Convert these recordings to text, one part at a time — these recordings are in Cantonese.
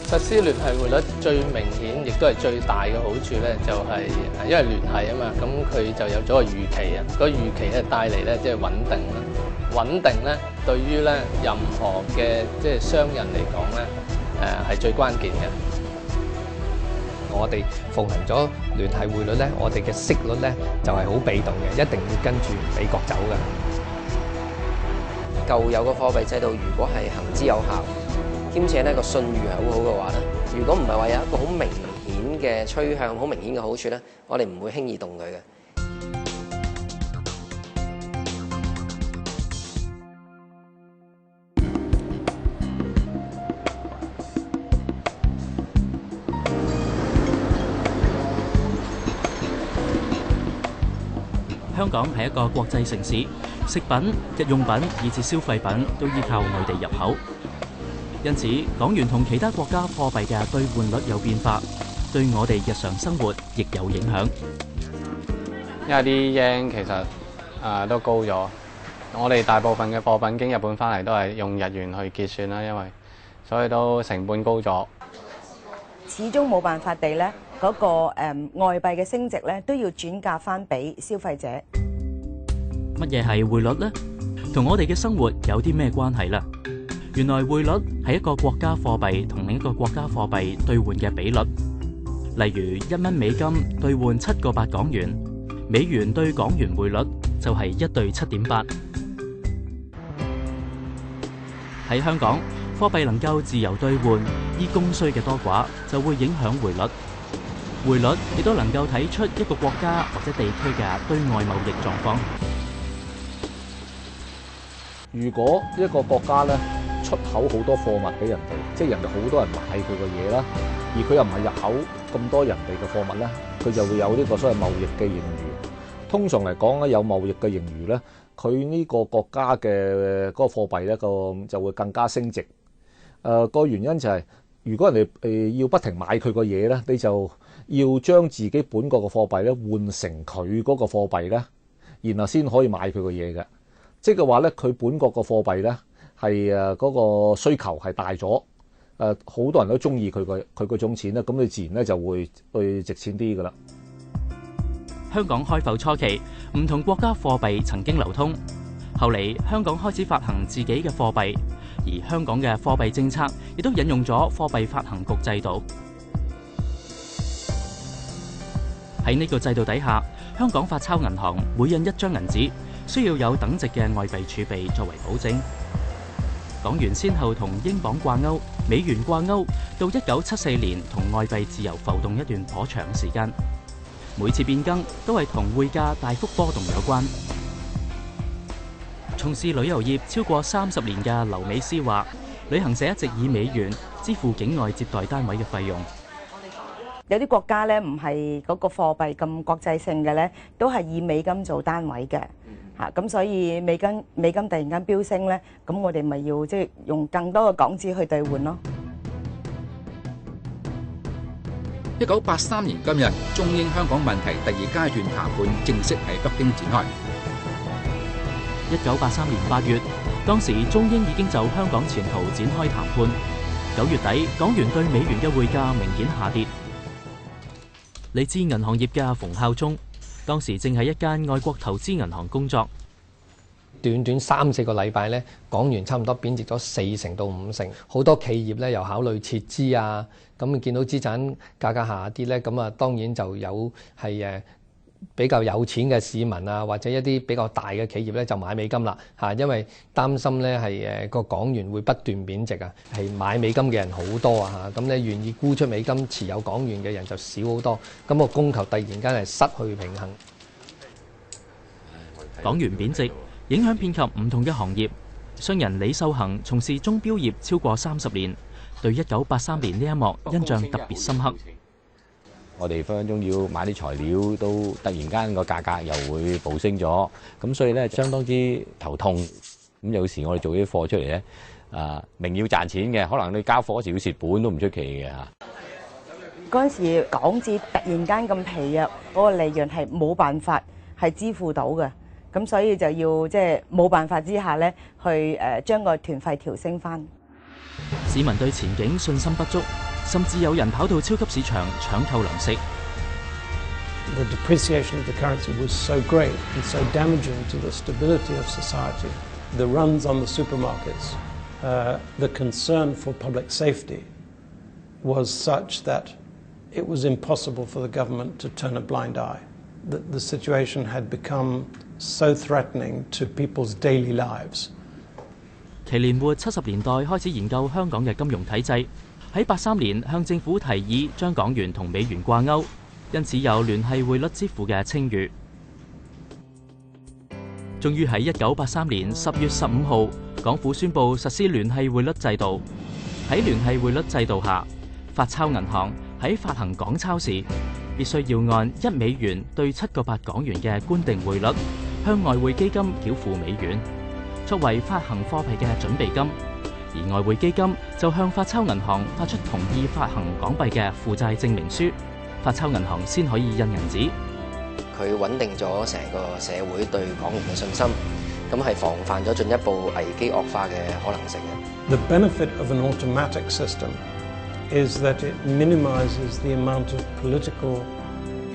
實施聯繫匯率最明顯，亦都係最大嘅好處咧，就係因為聯繫啊嘛，咁佢就有咗個預期啊，個預期咧帶嚟咧即係穩定啦。穩定咧，對於咧任何嘅即係商人嚟講咧，係最關鍵嘅。我哋奉行咗聯繫匯率咧，我哋嘅息率咧就係好被動嘅，一定要跟住美國走嘅。舊有嘅貨幣制度如果係行之有效，兼且呢個信譽係好好嘅話咧，如果唔係話有一個好明顯嘅趨向、好明顯嘅好處咧，我哋唔會輕易動佢嘅。香港係一個國際城市，食品、日用品以至消費品都依靠外地入口，因此港元同其他國家貨幣嘅兌換率有變化，對我哋日常生活亦有影響。因為啲 yen 其實都高咗，我哋大部分嘅貨品經日本翻嚟都係用日元去結算啦，因為所以都成本高咗。始終冇辦法地咧，嗰個外幣嘅升值咧，都要轉嫁翻俾消費者。乜嘢係匯率呢？同我哋嘅生活有啲咩關係呢？原來匯率係一個國家貨幣同另一個國家貨幣兌換嘅比率。例如1蚊美金兌換7.8港元，美元對港元匯率就係1對7.8。喺香港，貨幣能夠自由兌換，依供需嘅多寡就會影響匯率。匯率亦都能夠睇出一個國家或者地區嘅對外貿易狀況。如果一個國家咧出口好多貨物俾人哋，即係人哋好多人買佢嘅嘢啦，而佢又唔係入口咁多人哋嘅貨物咧，佢就會有呢個所謂貿易嘅盈餘。通常嚟講咧，有貿易嘅盈餘咧，佢呢個國家嘅嗰個貨幣咧就會更加升值。個原因就係，如果人哋要不停買佢個嘢咧，你就要將自己本國嘅貨幣咧換成佢嗰個貨幣咧，然後先可以買佢個嘢嘅。即係話咧，佢本國嘅貨幣咧係嗰個需求係大咗，好多人都中意佢嗰種錢咧，咁你自然咧就會去值錢啲噶啦。香港開埠初期，唔同國家貨幣曾經流通，後嚟香港開始發行自己嘅貨幣，而香港嘅貨幣政策亦都引用咗貨幣發行局制度。喺呢個制度底下，香港發鈔銀行每印一張銀紙，需要有等值嘅外幣儲備作為保證。港元先後同英鎊掛鈎、美元掛鈎，到1974年同外幣自由浮動一段頗長時間。每次變更都係同匯價大幅波動有關。從事旅遊業超過30年嘅劉美思話，旅行社一直以美元支付境外接待單位嘅費用。有啲國家咧唔係嗰個貨幣咁國際性嘅咧，都係以美金做單位嘅嚇，咁所以美金突然間飆升咧，咁我哋咪要即係用更多嘅港紙去兌換咯。1983年今日，中英香港問題第2階段談判正式喺北京展開。1983年8月，當時中英已經就香港前途展開談判。9月底，港元對美元嘅匯價明顯下跌。嚟自銀行業嘅馮孝忠，當時正喺一間外國投資銀行工作。短3-4個禮拜咧，港元差唔多貶值咗4成到5成，好多企業咧又考慮撤資啊。咁見到資產價格下跌咧，咁啊當然就有係比較有錢嘅市民啊，或者一啲比較大嘅企業咧就買美金啦嚇，因為擔心咧係個港元會不斷貶值啊，係買美金嘅人好多啊嚇，咁咧願意沽出美金持有港元嘅人就少好多，咁個供求突然間係失去平衡。港元貶值影響遍及唔同嘅行業，商人李秀恒從事鐘錶業超過30年，對1983年呢一幕印象特別深刻。我哋分分鐘要買啲材料，都突然間個價格又會暴升咗，咁所以咧相當之頭痛。咁有時我哋做啲貨出嚟咧，明要賺錢嘅，可能你交貨嗰時要蝕本都唔出奇嘅嚇。嗰陣時港紙突然間咁疲弱，嗰個利潤係冇辦法係支付到嘅，咁所以就要即係冇辦法之下咧，去將個團費調升翻。市民對前景信心不足，甚至有人跑到超級市場搶購糧食。The depreciation of the currency was so great and so damaging to the stability of society. The runs on the supermarkets, the concern for public safety was such that it was impossible for the government to turn a blind eye. The situation had become so threatening to people's daily lives. 祁連活70年代開始研究香港嘅金融體制，喺83年向政府提議將港元同美元掛鈎，因此有聯繫匯率之父嘅稱譽。終於喺1983年10月15號，港府宣布實施聯繫匯率制度。喺聯繫匯率制度下，發鈔銀行喺發行港鈔時，必須要按1美元對7.8港元嘅官定匯率，向外匯基金繳付美元，作為發行貨幣嘅準備金。而外匯基金就向發鈔銀行發出同意發行港幣嘅負債證明書，發鈔銀行先可以印銀紙。佢穩定咗成個社會對港元嘅信心，咁係防範咗進一步危機惡化嘅可能性嘅。The benefit of an automatic system is that it minimizes the amount of political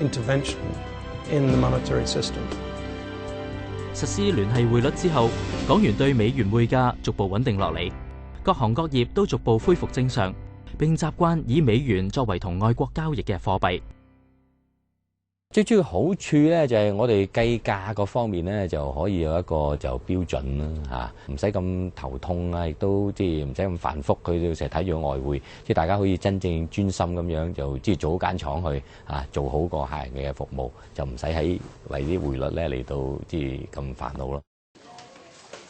intervention in the monetary system. 實施聯繫匯率之後，港元對美元匯價逐步穩定落嚟，各行各業都逐步恢復正常，並習慣以美元作為同外國交易嘅貨幣。最主要好處咧就係我哋計價嗰方面咧就可以有一個就標準啦嚇，唔使咁頭痛啊，亦都即係唔使咁繁複，佢哋成日睇住外匯，即係大家可以真正專心咁樣就即係做好間廠去做好個客人嘅服務，就唔使喺為啲匯率咧嚟到即係咁煩惱咯。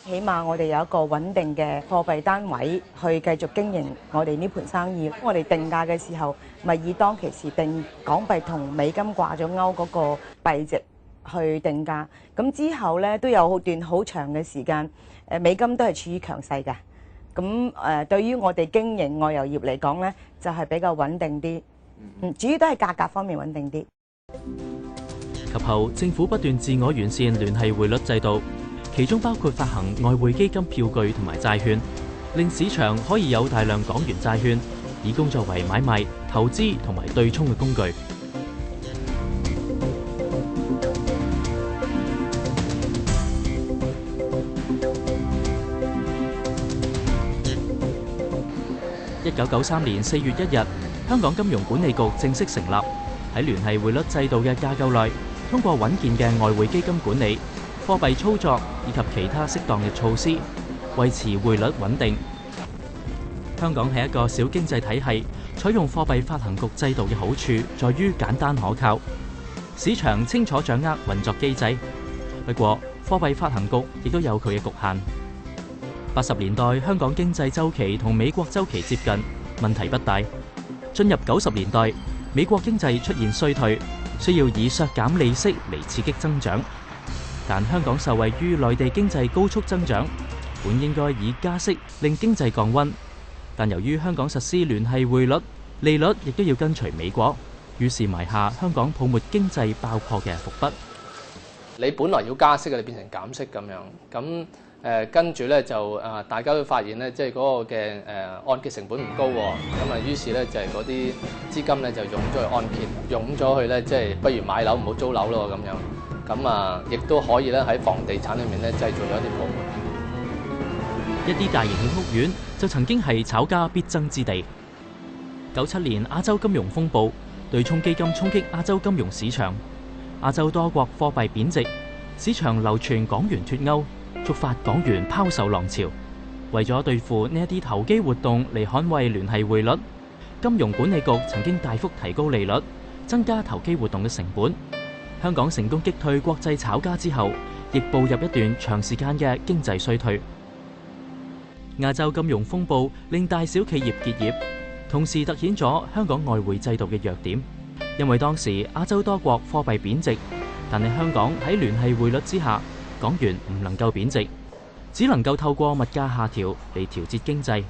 起碼我哋有一個穩定嘅貨幣單位去繼續經營我哋呢盤生意。我哋定價嘅時候，咪以當其時定港幣同美金掛咗鈎嗰個幣值去定價。咁之後咧都有段好長嘅時間，美金都係處於強勢嘅。咁對於我哋經營外遊業嚟講咧，就係比較穩定啲。主要都係價格方面穩定啲。及後政府不斷自我完善聯繫匯率制度。其中包括發行外匯基金票據同埋債券，令市場可以有大量港元債券，以供作為買賣、投資同埋對沖嘅工具。1993年4月1日，香港金融管理局正式成立，喺聯繫匯率制度嘅架構內，通過穩健嘅外匯基金管理、貨幣操作以及其他適當嘅措施，維持匯率穩定。香港係一個小經濟體系，採用貨幣發行局制度嘅好處在於簡單可靠，市場清楚掌握運作機制。不過，貨幣發行局亦都有佢嘅局限。80年代香港經濟週期同美國週期接近，問題不大。進入90年代，美國經濟出現衰退，需要以削減利息嚟刺激增長。但香港受惠於內地經濟高速增長，本應該以加息令經濟降溫。但由於香港實施聯繫匯率，利率亦都要跟隨美國，於是埋下香港泡沫經濟爆破嘅伏筆。你本來要加息嘅，你變成減息咁樣，咁跟住咧就大家都發現咧，即係嗰個嘅按揭成本唔高喎，咁於是咧就係嗰啲資金咧就湧咗去按揭，湧咗去咧即係不如買樓唔好租樓咯咁樣。咁亦都可以咧喺房地產裏面咧製造咗一啲泡沫。一啲大型嘅屋苑就曾經係炒家必爭之地。97年亞洲金融風暴，對沖基金衝擊亞洲金融市場，亞洲多國貨幣貶值，市場流傳港元脫鈎，觸發港元拋售浪潮。為咗對付呢一啲投機活動嚟捍衛聯繫匯率，金融管理局曾經大幅提高利率，增加投機活動嘅成本。香港成功擊退國際炒家之後，亦步入一段長時間嘅經濟衰退。亞洲金融風暴令大小企業結業，同時凸顯咗香港外匯制度嘅弱點。因為當時亞洲多國貨幣貶值，但係香港喺聯繫匯率之下，港元唔能夠貶值，只能夠透過物價下調嚟調節經濟，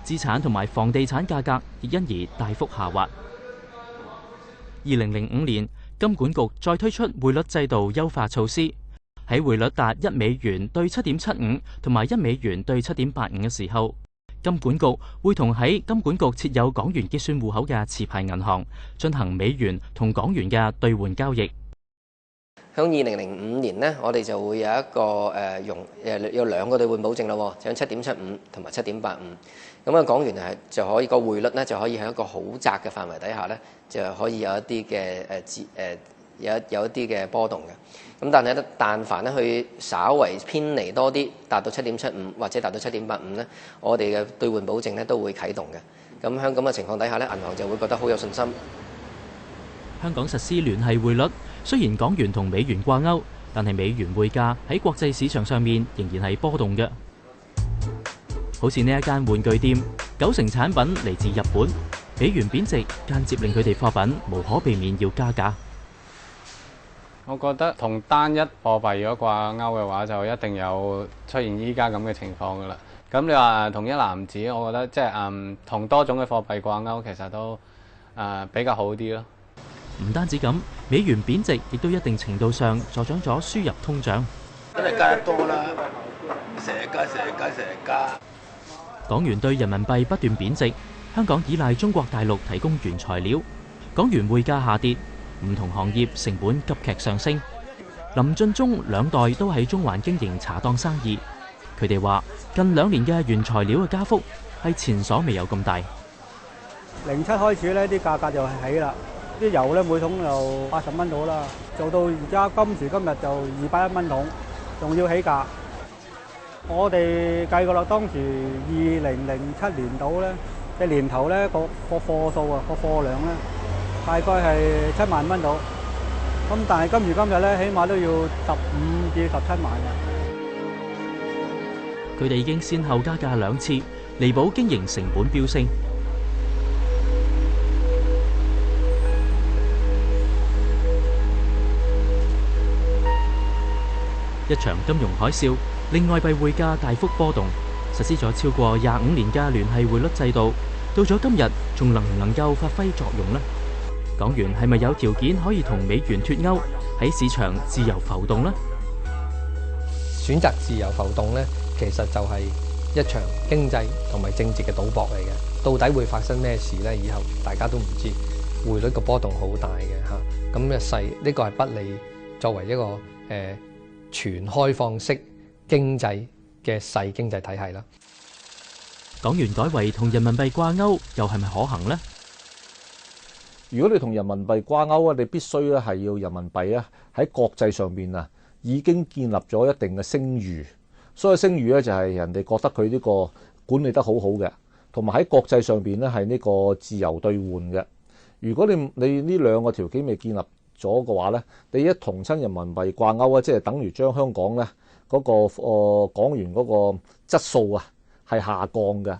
資產同埋房地產價格亦因而大幅下滑。2005年，金管局再推出匯率制度優化措施，喺匯率達1美元對7.75同埋1美元對7.85嘅時候，金管局會同喺金管局設有港元結算戶口嘅持牌銀行進行美元同港元嘅兌換交易。響2005年呢，我哋就會有一個有兩個兌換保證咯，就響7.75同埋7.85。咁啊，港元就可以個匯率呢就可以喺一個好窄嘅範圍底下呢，就可以有一啲嘅有一啲嘅波動嘅。咁但係咧，但凡咧佢稍為偏離多啲，達到7.75或者達到7.85呢，我哋嘅兌換保證呢都會啟動嘅。咁喺咁嘅情況底下呢，銀行就會覺得好有信心。香港實施聯繫匯率，雖然港元同美元掛鈎，但係美元匯價喺國際市場上面仍然係波動嘅。好似呢一間玩具店，90%產品嚟自日本，美元貶值間接令佢哋貨品無可避免要加價。我覺得同單一貨幣如果掛鈎嘅話，就一定有出現依家咁嘅情況㗎啦。咁你話同一籃子，我覺得即係同多種嘅貨幣掛鈎，其實都比較好啲咯。唔單止咁，美元貶值亦都一定程度上助長咗輸入通脹。真係加得多啦，成日加。港元對人民幣不斷貶值，香港依賴中國大陸提供原材料，港元匯價下跌，唔同行業成本急劇上升。林進忠兩代都喺中環經營茶檔生意，佢哋話近2年嘅原材料嘅加幅係前所未有咁大。07開始呢啲價格就起啦，啲油呢每桶就80蚊到啦，做到而家今時今日就201蚊桶，仲要起價。我哋計過啦，當時2007年度呢嘅年頭呢個貨數啊，個貨量呢大概係7萬蚊到，咁但係今時今日呢，起碼都要15至17萬嘅。佢哋已經先後加價2次，彌補經營成本飆升。一場金融海嘯令外幣匯價大幅波動，實施咗超過25年嘅聯繫匯率制度，到咗今日仲能唔能夠發揮作用呢？港元係咪有條件可以同美元脫鈎，喺市場自由浮動呢？選擇自由浮動呢，其實就係一場經濟同埋政治嘅賭博嚟嘅。到底會發生咩事呢？以後大家都唔知。匯率個波動好大嘅嚇，咁呢個係不利作為一個全開放式經濟嘅細經濟體系啦。港元改為同人民幣掛鈎，又係咪可行呢？如果你同人民幣掛鈎啊，你必須咧係要人民幣啊喺國際上邊啊已經建立咗一定嘅聲譽，所以聲譽咧就係人哋覺得佢呢個管理得好好嘅，同埋喺國際上邊咧係呢個自由兌換嘅。如果你呢兩個條件未建立咗嘅話咧，你一同親人民幣掛鈎啊，即係等於將香港咧嗰個港元嗰個質素啊係下降嘅。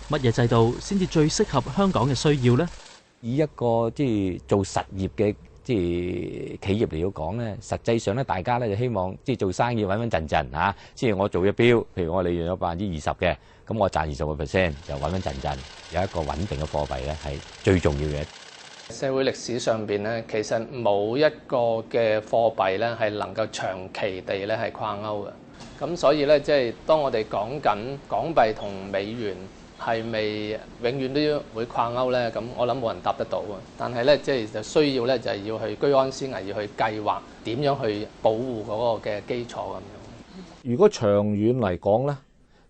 乜嘢制度先至最適合香港嘅需要呢？以一個即係做實業嘅即係企業嚟講咧，實際上咧大家咧就希望即係做生意穩穩陣陣嚇，即係我做一標，譬如我利潤有20%嘅，咁我賺20%就穩穩陣陣，有一個穩定嘅貨幣咧係最重要嘅。社會歷史上邊咧，其實冇一個嘅貨幣咧係能夠長期地咧係掛鈎嘅。咁所以咧，即係當我哋講緊港幣同美元係咪永遠都要會掛鈎咧？咁我諗冇人答得到啊。但係咧，即係就需要咧，就係要去居安思危，要去計劃點樣去保護嗰個嘅基礎咁樣。如果長遠嚟講咧，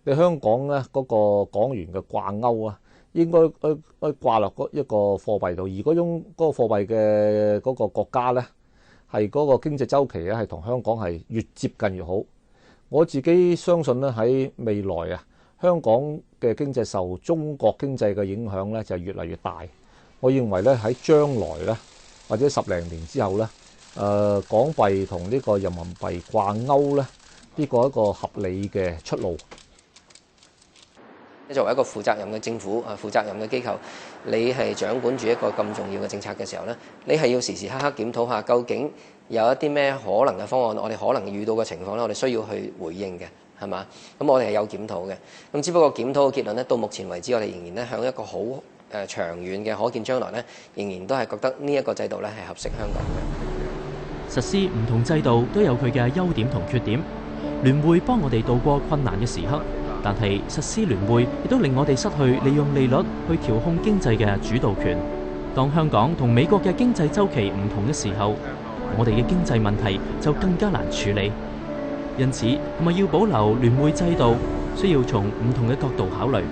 你香港咧嗰個港元嘅掛鈎啊，應該掛落一個貨幣度，而嗰種嗰個貨幣嘅嗰個國家咧，係嗰個經濟週期咧係同香港係越接近越好。我自己相信咧喺未來啊，香港嘅經濟受中國經濟嘅影響咧就越嚟越大。我認為咧喺將來咧或者10零年之後咧，港幣同呢個人民幣掛鈎咧，呢個一個合理嘅出路。作為一個負責任嘅政府啊，負責任嘅機構，你係掌管住一個咁重要嘅政策嘅時候咧，你係要時時刻刻檢討下，究竟有一啲咩可能嘅方案，我哋可能遇到嘅情況咧，我哋需要去回應嘅，係嘛？咁我哋係有檢討嘅，咁只不過檢討嘅結論咧，到目前為止，我哋仍然咧向一個好長遠嘅可見將來咧，仍然都係覺得呢一個制度咧係合適香港嘅。實施唔同制度都有佢嘅優點同缺點，聯匯幫我哋渡過困難嘅時刻，但係實施聯匯亦都令我哋失去利用利率去調控經濟嘅主導權。當香港同美國嘅經濟週期唔同嘅時候，我哋嘅經濟問題就更加難處理。因此，係咪要保留聯匯制度，需要從唔同嘅角度考慮。